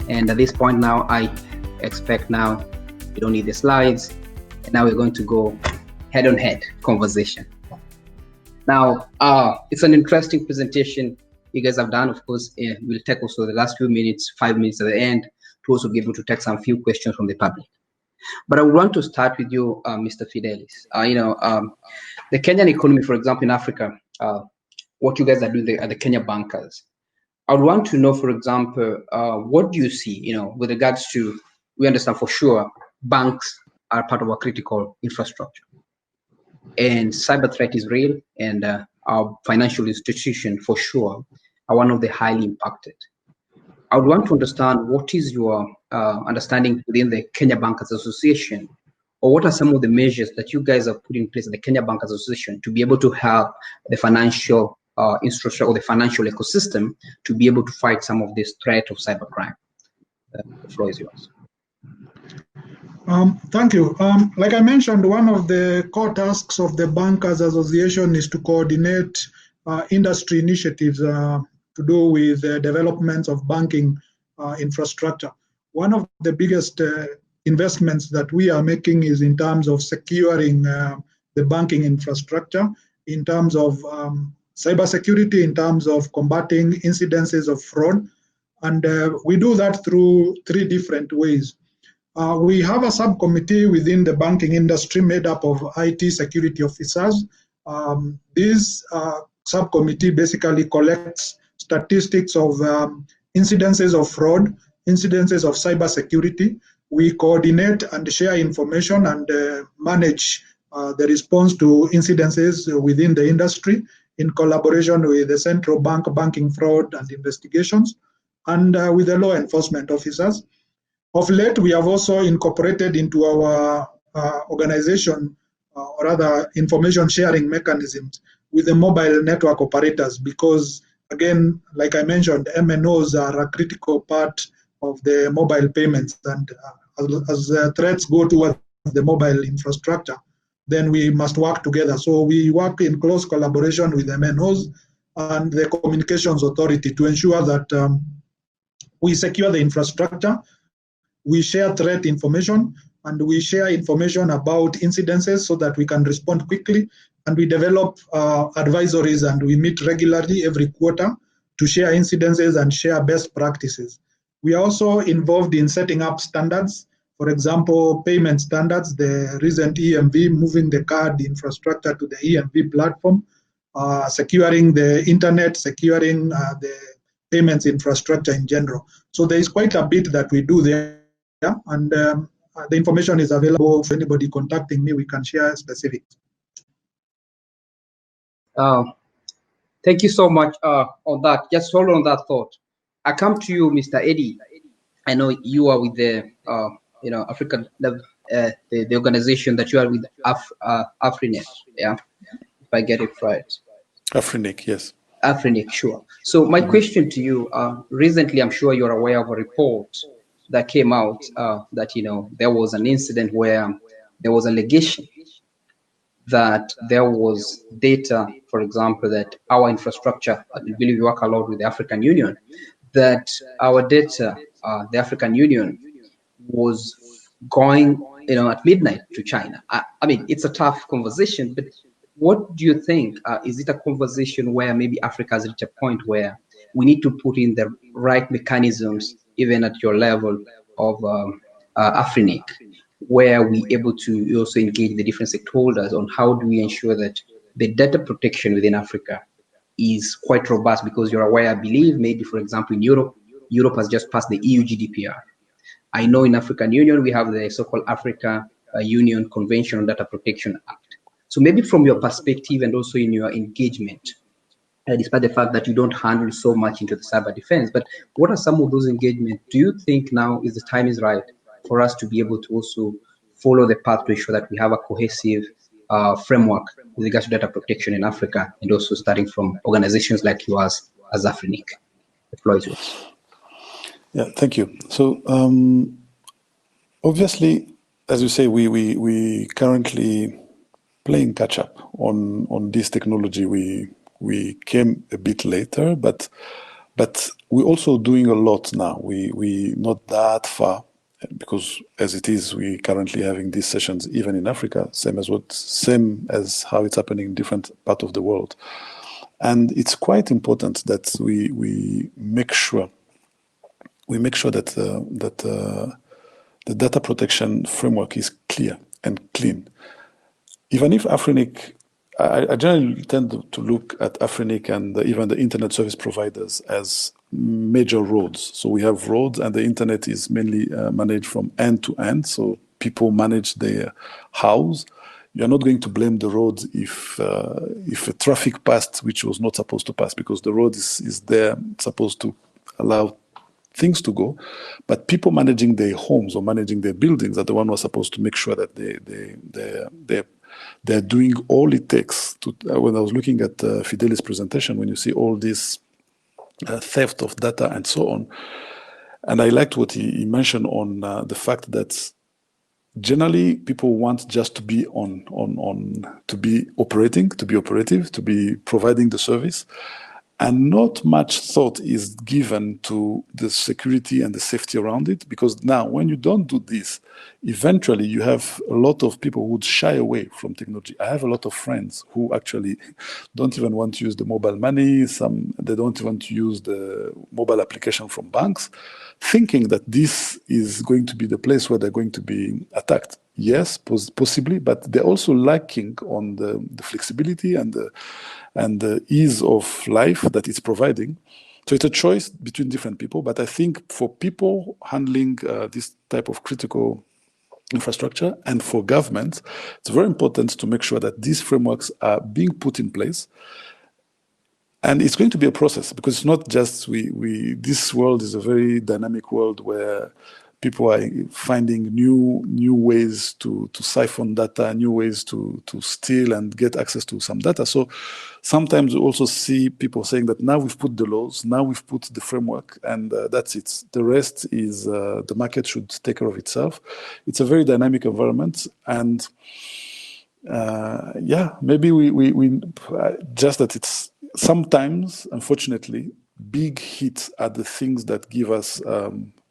And at this point now, I expect now you don't need the slides. And now we're going to go head-on-head conversation. Now, it's an interesting presentation you guys have done. Of course, we'll take also the last few minutes, 5 minutes at the end, to also be able to take some few questions from the public. But I want to start with you, Mr. Fidelis. The Kenyan economy, for example, in Africa, what you guys are doing at the Kenya bankers. I would want to know, for example, what do you see, with regards to, we understand for sure, banks are part of our critical infrastructure. And cyber threat is real, and our financial institutions, for sure, are one of the highly impacted. I would want to understand what is your understanding within the Kenya Bankers Association, or what are some of the measures that you guys have put in place in the Kenya Bankers Association to be able to help the financial infrastructure or the financial ecosystem to be able to fight some of this threat of cybercrime? The floor is yours. Thank you. Like I mentioned, one of the core tasks of the Bankers Association is to coordinate industry initiatives to do with the development of banking infrastructure. One of the biggest investments that we are making is in terms of securing the banking infrastructure, in terms of cybersecurity, in terms of combating incidences of fraud. And we do that through 3 different ways. We have a subcommittee within the banking industry made up of IT security officers. This subcommittee basically collects statistics of incidences of fraud, incidences of cybersecurity. We coordinate and share information and manage the response to incidences within the industry in collaboration with the central bank, banking fraud and investigations, and with the law enforcement officers. Of late, we have also incorporated into our organization, or rather information sharing mechanisms with the mobile network operators, because again, like I mentioned, MNOs are a critical part of the mobile payments, and as threats go towards the mobile infrastructure, then we must work together. So we work in close collaboration with MNOs and the communications authority to ensure that we secure the infrastructure. We share threat information, and we share information about incidences so that we can respond quickly. And we develop advisories, and we meet regularly every quarter to share incidences and share best practices. We are also involved in setting up standards, for example, payment standards, the recent EMV, moving the card infrastructure to the EMV platform, securing the internet, securing the payments infrastructure in general. So there is quite a bit that we do there. Yeah, and the information is available for anybody contacting me. We can share specifics. Thank you so much on that. Just hold on that thought. I come to you, Mr. Eddy. I know you are with the African the organization that you are with, AfriNIC. Yeah, if I get it right. AfriNIC, yes. AfriNIC, sure. So my question to you: recently, I'm sure you're aware of a report that came out that there was an incident where there was an allegation that there was data, for example, that our infrastructure, I believe you work a lot with the African Union, that our data, the African Union, was going at midnight to China. I mean, it's a tough conversation, but what do you think? Is it a conversation where maybe Africa has reached a point where we need to put in the right mechanisms, even at your level of AfriNIC, where we're able to also engage the different stakeholders on how do we ensure that the data protection within Africa is quite robust? Because you're aware, I believe, maybe, for example, in Europe has just passed the EU GDPR. I know in African Union, we have the so-called Africa Union Convention on Data Protection Act. So maybe from your perspective and also in your engagement, despite the fact that you don't handle so much into the cyber defense, but what are some of those engagements? Do you think now is the time is right for us to be able to also follow the path to ensure that we have a cohesive framework with regards to data protection in Africa, and also starting from organizations like yours as AfriNIC? The floor is yours. Yeah, thank you. So obviously, as you say, we currently playing catch up on this technology. We came a bit later, but But we're also doing a lot now. We not that far, because as it is, we currently having these sessions even in Africa, same as how it's happening in different parts of the world. And it's quite important that we make sure that the data protection framework is clear and clean. Even if AfriNIC, I generally tend to look at AfriNIC and even the internet service providers as major roads. So we have roads, and the internet is mainly managed from end to end. So people manage their house. You're not going to blame the roads if a traffic passed which was not supposed to pass, because the road is there supposed to allow things to go. But people managing their homes or managing their buildings are the one who are supposed to make sure that they're doing all it takes to. When I was looking at Fidelis' presentation, when you see all this theft of data and so on, and I liked what he mentioned on the fact that generally people want just to be to be operative, to be providing the service. And not much thought is given to the security and the safety around it, because now when you don't do this, eventually you have a lot of people who would shy away from technology. I have a lot of friends who actually don't even want to use the mobile money. They don't want to use the mobile application from banks, thinking that this is going to be the place where they're going to be attacked. Yes, possibly, but they're also lacking on the flexibility and the ease of life that it's providing. So it's a choice between different people. But I think for people handling this type of critical infrastructure and for governments, it's very important to make sure that these frameworks are being put in place. And it's going to be a process, because it's not just this world is a very dynamic world where people are finding new ways to siphon data, new ways to steal and get access to some data. So sometimes we also see people saying that now we've put the laws, now we've put the framework, and that's it. The rest is the market should take care of itself. It's a very dynamic environment, and maybe we just that it's sometimes, unfortunately, big hits are the things that give us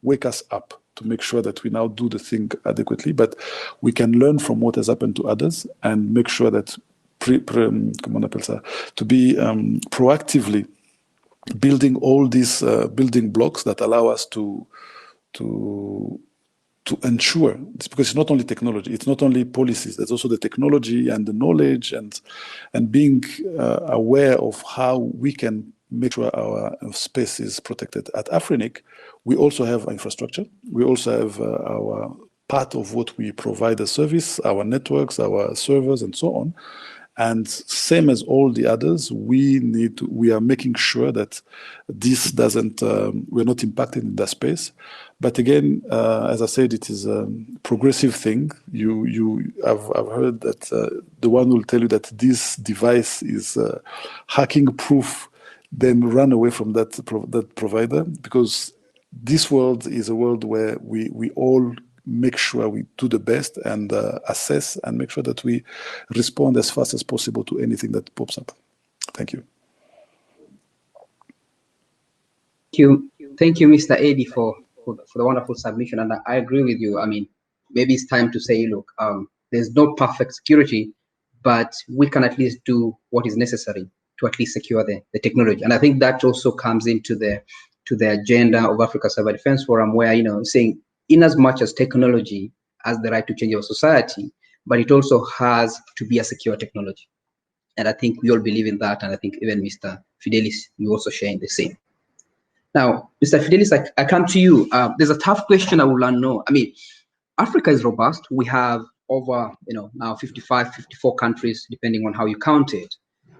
wake us up to make sure that we now do the thing adequately. But we can learn from what has happened to others and make sure that to be proactively building all these building blocks that allow us to ensure this, because it's not only technology, it's not only policies, there's also the technology and the knowledge and being aware of how we can make sure our space is protected. At AfriNIC, we also have infrastructure. We also have our part of what we provide a service, our networks, our servers, and so on. And same as all the others, we are making sure that this doesn't, we're not impacted in that space. But again, as I said, it is a progressive thing. I've heard that the one will tell you that this device is hacking proof, then run away from that provider, because this world is a world where we all make sure we do the best and assess and make sure that we respond as fast as possible to anything that pops up. Thank you. Thank you, Mr. Eddy, for the wonderful submission. And I agree with you. I mean, maybe it's time to say, look, there's no perfect security, but we can at least do what is necessary to at least secure the technology. And I think that also comes into the agenda of Africa Cyber Defense Forum, where, saying in as much as technology has the right to change our society, but it also has to be a secure technology. And I think we all believe in that. And I think even Mr. Fidelis, you also sharing the same. Now, Mr. Fidelis, I come to you. There's a tough question I will know. I mean, Africa is robust. We have over, now 55, 54 countries, depending on how you count it.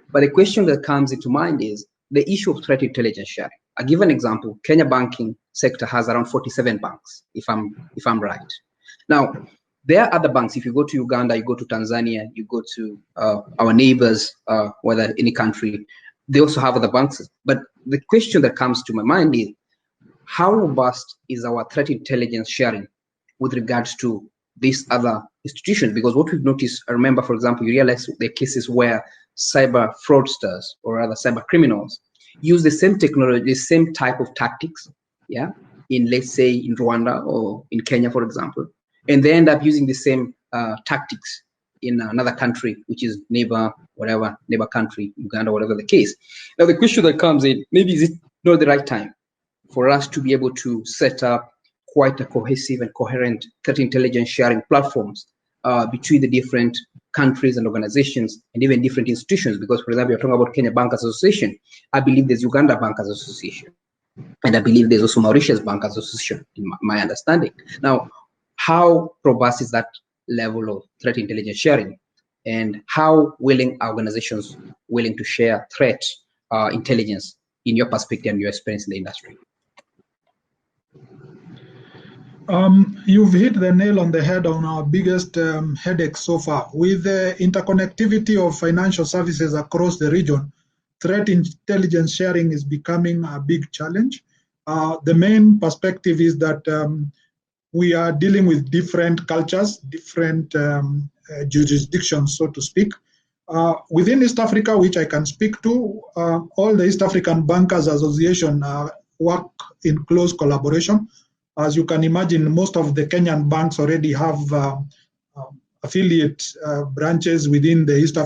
But the question that comes into mind is the issue of threat intelligence sharing. I give an example. Kenya banking sector has around 47 banks, if I'm right. Now, there are other banks. If you go to Uganda, you go to Tanzania, you go to our neighbors, whether any country, they also have other banks. But the question that comes to my mind is, how robust is our threat intelligence sharing with regards to these other institutions? Because what we've noticed, I remember, for example, you realize the cases where cyber fraudsters or other cyber criminals use the same technology, the same type of tactics, yeah, in, let's say, in Rwanda or in Kenya, for example, and they end up using the same tactics in another country, which is neighbor country, Uganda, whatever the case. Now, the question that comes in, maybe is it not the right time for us to be able to set up quite a cohesive and coherent threat intelligence sharing platforms between the different countries and organizations and even different institutions? Because, for example, you're talking about Kenya Bankers Association. I believe there's Uganda Bankers Association. And I believe there's also Mauritius Bankers Association, in my understanding. Now, how robust is that level of threat intelligence sharing? And how willing are organizations willing to share threat intelligence in your perspective and your experience in the industry? You've hit the nail on the head on our biggest headache so far. With the interconnectivity of financial services across the region, threat intelligence sharing is becoming a big challenge. The main perspective is that we are dealing with different cultures, different jurisdictions, so to speak. Within East Africa, which I can speak to, all the East African Bankers Association work in close collaboration. As you can imagine, most of the Kenyan banks already have affiliate branches within the East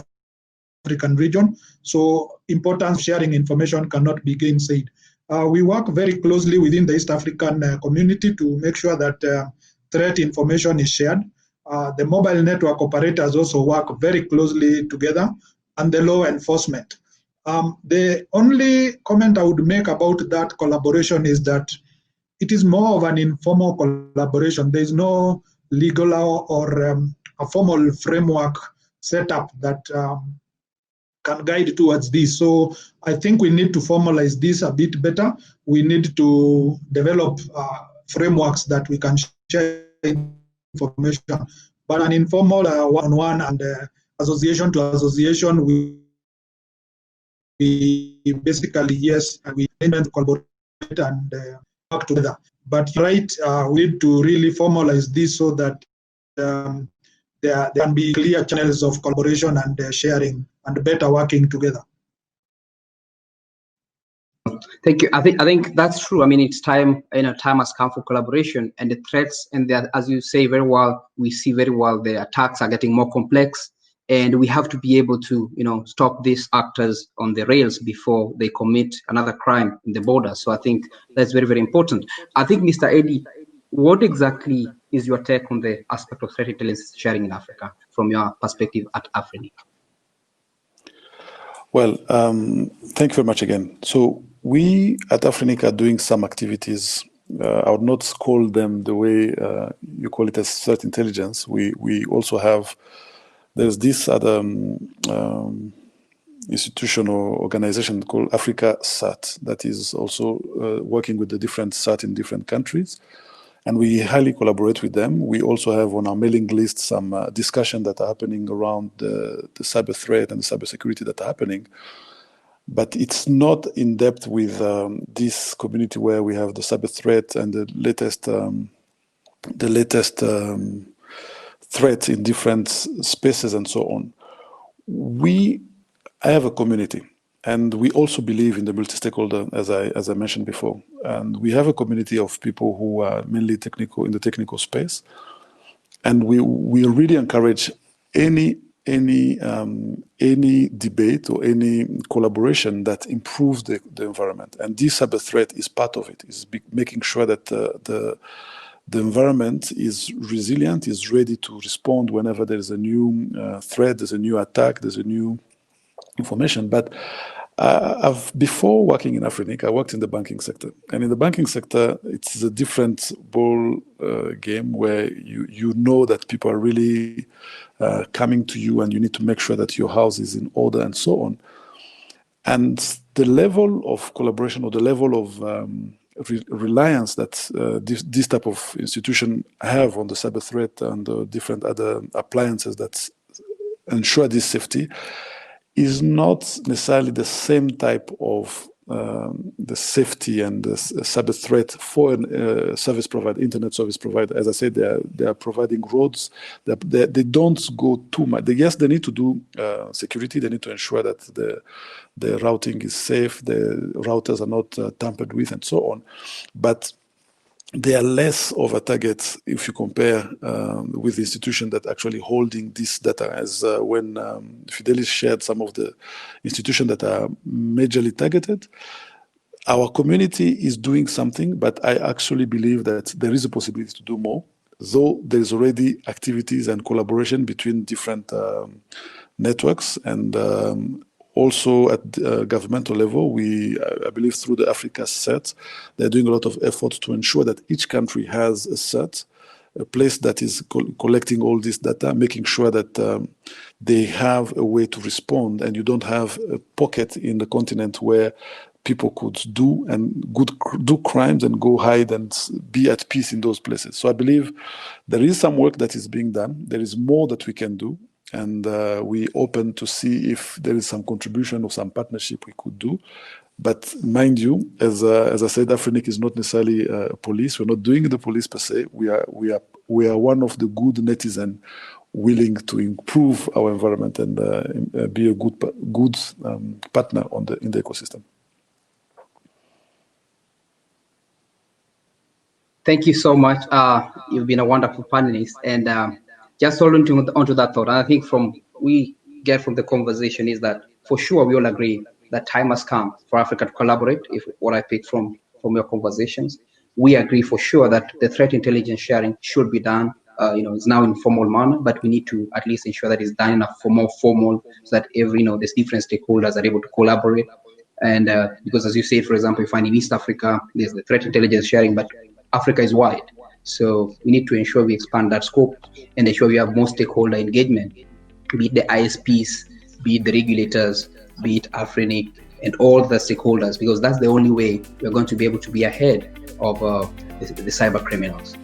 African region. So importance of sharing information cannot be gainsaid. We work very closely within the East African community to make sure that threat information is shared. The mobile network operators also work very closely together, and the law enforcement. The only comment I would make about that collaboration is that it is more of an informal collaboration. There is no legal or a formal framework set up that can guide towards this. So I think we need to formalize this a bit better. We need to develop frameworks that we can share information. But an informal one-on-one and association to association, we basically, yes, we intend to collaborate and work together. But right, we need to really formalize this so that there can be clear channels of collaboration and sharing and better working together. Thank you. I think that's true. I mean, it's time. Time has come for collaboration, and the threats, and as you say very well, we see very well the attacks are getting more complex, and we have to be able to, stop these actors on the rails before they commit another crime in the border. So I think that's very, very important. I think, Mr. Eddy, what exactly is your take on the aspect of threat intelligence sharing in Africa from your perspective at AfriNIC? Well, thank you very much again. So we at AfriNIC are doing some activities. I would not call them the way you call it as threat intelligence. We also have, there's this other institution or organization called Africa SAT that is also working with the different SAT in different countries. And we highly collaborate with them. We also have on our mailing list some discussion that are happening around the cyber threat and the cybersecurity that are happening. But it's not in depth with this community where we have the cyber threat and the latest threats in different spaces and so on. I have a community. And we also believe in the multi-stakeholder, as I mentioned before. And we have a community of people who are mainly technical in the technical space. And we really encourage any debate or any collaboration that improves the environment. And this cyber threat is part of it. Is making sure that the environment is resilient, is ready to respond whenever there is a new threat, there's a new attack, there's a new information. But before working in AfriNIC, I worked in the banking sector. And in the banking sector, it's a different ball game where you know that people are really coming to you and you need to make sure that your house is in order and so on. And the level of collaboration or the level of reliance that this type of institution have on the cyber threat and the different other appliances that ensure this safety is not necessarily the same type of the safety and the cyber threat for a service provider, internet service provider. As I said, they are providing roads. They don't go too much. Yes, they need to do security. They need to ensure that the routing is safe, the routers are not tampered with, and so on. But they are less of a target if you compare with the institution that actually holding this data. As when Fidelis shared some of the institutions that are majorly targeted, our community is doing something, but I actually believe that there is a possibility to do more, though there is already activities and collaboration between different networks. And also at governmental level, I believe through the Africa CERT, they're doing a lot of efforts to ensure that each country has a CERT, a place that is collecting all this data, making sure that they have a way to respond, and you don't have a pocket in the continent where people could do crimes and go hide and be at peace in those places. So I believe there is some work that is being done. There is more that we can do. And we open to see if there is some contribution or some partnership we could do. But mind you, as I said, AfriNIC is not necessarily a police. We're not doing the police per se. We are one of the good netizens willing to improve our environment and be a good partner in the ecosystem. Thank you so much. You've been a wonderful panelist, and just holding onto that thought, and I think we get from the conversation is that for sure we all agree that time has come for Africa to collaborate. If what I picked from your conversations, we agree for sure that the threat intelligence sharing should be done. It's now in formal manner, but we need to at least ensure that it's done enough for more formal, so that there's different stakeholders are able to collaborate. And because as you say, for example, you find in East Africa, there's the threat intelligence sharing, but Africa is wide. So we need to ensure we expand that scope and ensure we have more stakeholder engagement, be it the ISPs, be it the regulators, be it AfriNIC, and all the stakeholders, because that's the only way we're going to be able to be ahead of the cyber criminals.